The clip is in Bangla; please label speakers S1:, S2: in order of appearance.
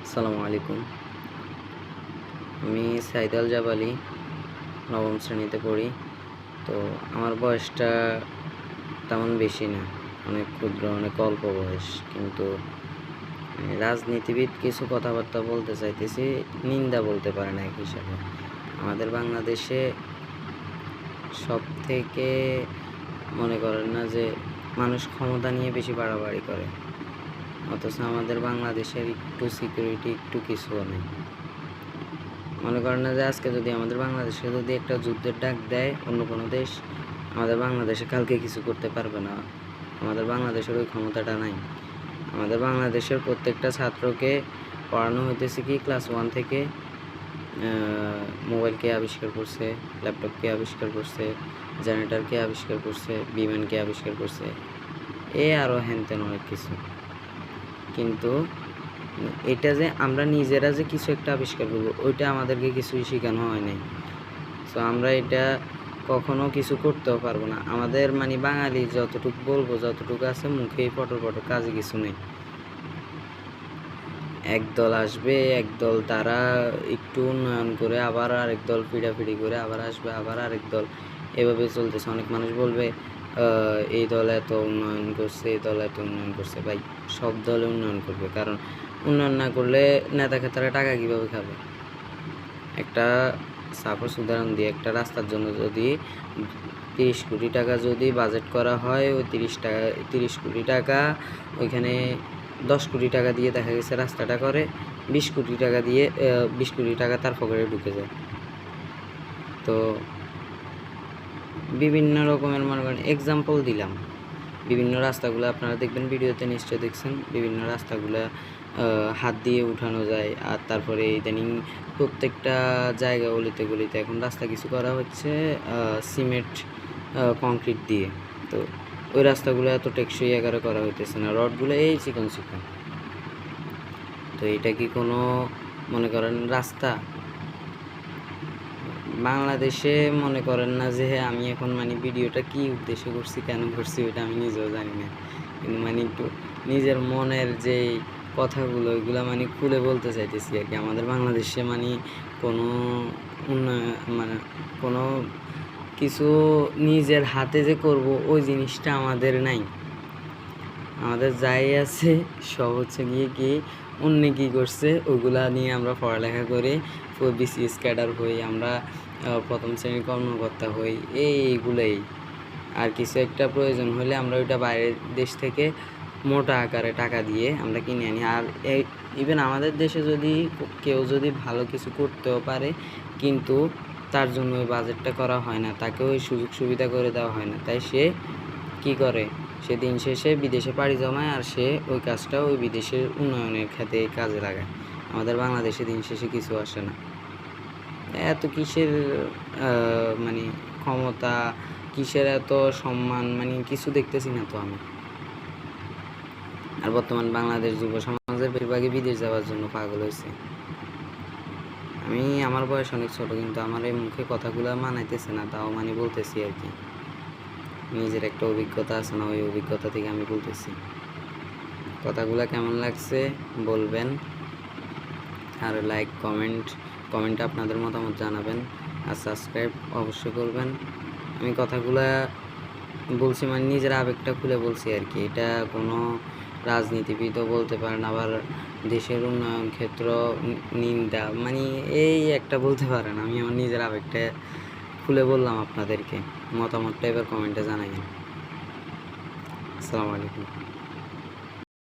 S1: আসসালামু আলাইকুম। আমি সাইদ আল জাবালি, নবম শ্রেণীতে পড়ি। তো আমার বয়সটা তেমন বেশি না, অনেক ক্ষুদ্র, অনেক অল্প বয়স। কিন্তু রাজনীতিবিদ কিছু কথাবার্তা বলতে চাইতেছি, নিন্দা বলতে পারে না এক হিসাবে। আমাদের বাংলাদেশে সব থেকে মনে করেন না যে মানুষ ক্ষমতা নিয়ে বেশি বাড়াবাড়ি করে, অথচ আমাদের বাংলাদেশের একটু সিকিউরিটি একটু কিছুও নেই। মনে করেন না যে আজকে যদি আমাদের বাংলাদেশে যদি একটা যুদ্ধের ডাক দেয় অন্য কোনো দেশ, আমাদের বাংলাদেশে কালকে কিছু করতে পারবে না। আমাদের বাংলাদেশের ওই ক্ষমতাটা নাই। আমাদের বাংলাদেশের প্রত্যেকটা ছাত্রকে পড়ানো হইতেছে কি ক্লাস 1 থেকে মোবাইল কে আবিষ্কার করছে, ল্যাপটপ কে আবিষ্কার করছে, জেনারেটর কে আবিষ্কার করছে, বিমান কে আবিষ্কার করছে, আরও হ্যানত্যান অনেক কিছু। কিন্তু এটা যে আমরা নিজেরা যে কিছু একটা আবিষ্কার করবো, ওইটা আমাদেরকে কিছুই শেখানো হয় নাই। সো আমরা এটা কখনো কিছু করতেও পারবো না। আমাদের বাঙালি যতটুকু বলবো, যতটুকু আছে মুখেই পটর পটর, কাজে কিছু নেই। একদল আসবে, একদল তারা একটু উন্নয়ন করে আবার আরেক দল পিড়াপিড়ি করে আবার আসবে, আবার আরেক দল, এভাবে চলতেছে। অনেক মানুষ বলবে এই দল এত উন্নয়ন করছে, এই দল এত উন্নয়ন করছে। ভাই, সব দলে উন্নয়ন করবে, কারণ উন্নয়ন না করলে নেতা খেতারা টাকা কীভাবে খাবে? একটা সাপোজ উদাহরণ দিয়ে, একটা রাস্তার জন্য যদি 30 কোটি টাকা যদি বাজেট করা হয়, ওই 30 কোটি টাকা ওইখানে 10 কোটি টাকা দিয়ে দেখা গেছে রাস্তাটা করে, 20 কোটি টাকা দিয়ে 20 কোটি টাকা তার পকেটে ঢুকে যায়। তো বিভিন্ন রকমের মনে করেন এক্সাম্পল দিলাম। বিভিন্ন রাস্তাগুলো আপনারা দেখবেন, ভিডিওতে নিশ্চয় দেখছেন, বিভিন্ন রাস্তাগুলো হাত দিয়ে উঠানো যায়। আর তারপরে ইদানিং প্রত্যেকটা জায়গা গলিতে গলিতে এখন রাস্তা কিছু করা হচ্ছে সিমেন্ট কংক্রিট দিয়ে। তো ওই রাস্তাগুলো এত টেকসই আকারে করা হইতেছে না, রডগুলো এই চিকন চিকন। তো এটা কি কোনো মনে করেন রাস্তা? বাংলাদেশে মনে করেন না যে আমি এখন ভিডিওটা কি উদ্দেশ্যে করছি, কেন করছি, ওইটা আমি নিজেও জানি না। কিন্তু একটু নিজের মনের যে কথাগুলো, ওইগুলো খুলে বলতে চাইতেছি আর কি। আমাদের বাংলাদেশে কোনো উন্নয়ন কোনো কিছু নিজের হাতে যে করব, ওই জিনিসটা আমাদের নাই। আমাদের যাই আছে সব হচ্ছে গিয়ে কি অন্য কী করছে ওইগুলা নিয়ে আমরা পড়ালেখা করে বিসিএস ক্যাডার হই, আমরা প্রথম শ্রেণীর কর্মকর্তা হই, এইগুলোই। আর কিছু একটা প্রয়োজন হলে আমরা ওইটা বাইরের দেশ থেকে মোটা আকারে টাকা দিয়ে আমরা কিনে আনি। আর ইভেন আমাদের দেশে যদি কেউ যদি ভালো কিছু করতেও পারে, কিন্তু তার জন্য ওই বাজেটটা করা হয় না, তাকে ওই সুযোগ সুবিধা করে দেওয়া হয় না। তাই সে কি করে, সে দিন শেষে বিদেশে পাড়ি জমায়, আর সে ওই কাজটা ওই বিদেশের উন্নয়নের খাতে কাজে লাগায়। আমাদের বাংলাদেশে দিন শেষে কিছু আসে না। এত কিসের ক্ষমতা, কিসের এত সম্মান, কিছু দেখতেছি না তো আমি। আর বর্তমান বাংলাদেশ যুব সমাজের বেশিরভাগই বিদেশ যাওয়ার জন্য পাগল হয়েছে। আমার বয়স অনেক ছোট, কিন্তু আমার এই মুখে কথাগুলো মানাইতেছে না, তাও বলতেছি আর কি। নিজের একটা অভিজ্ঞতা আছে না, ওই অভিজ্ঞতা থেকে আমি বলতেছি। কথাগুলো কেমন লাগছে বলবেন, আর লাইক কমেন্টে আপনাদের মতামত জানাবেন, আর সাবস্ক্রাইব অবশ্যই করবেন। আমি কথাগুলো বলছি নিজের আবেগটা খুলে বলছি আর কি। এটা কোনো রাজনীতিবিদও বলতে পারেন, আবার দেশের উন্নয়ন ক্ষেত্র নিন্দা এই একটা বলতে পারেন। আমি আমার নিজের আবেগটা খুলে বললাম আপনাদেরকে। মতামতটা এবার কমেন্টে জানাবেন। আসসালামু আলাইকুম।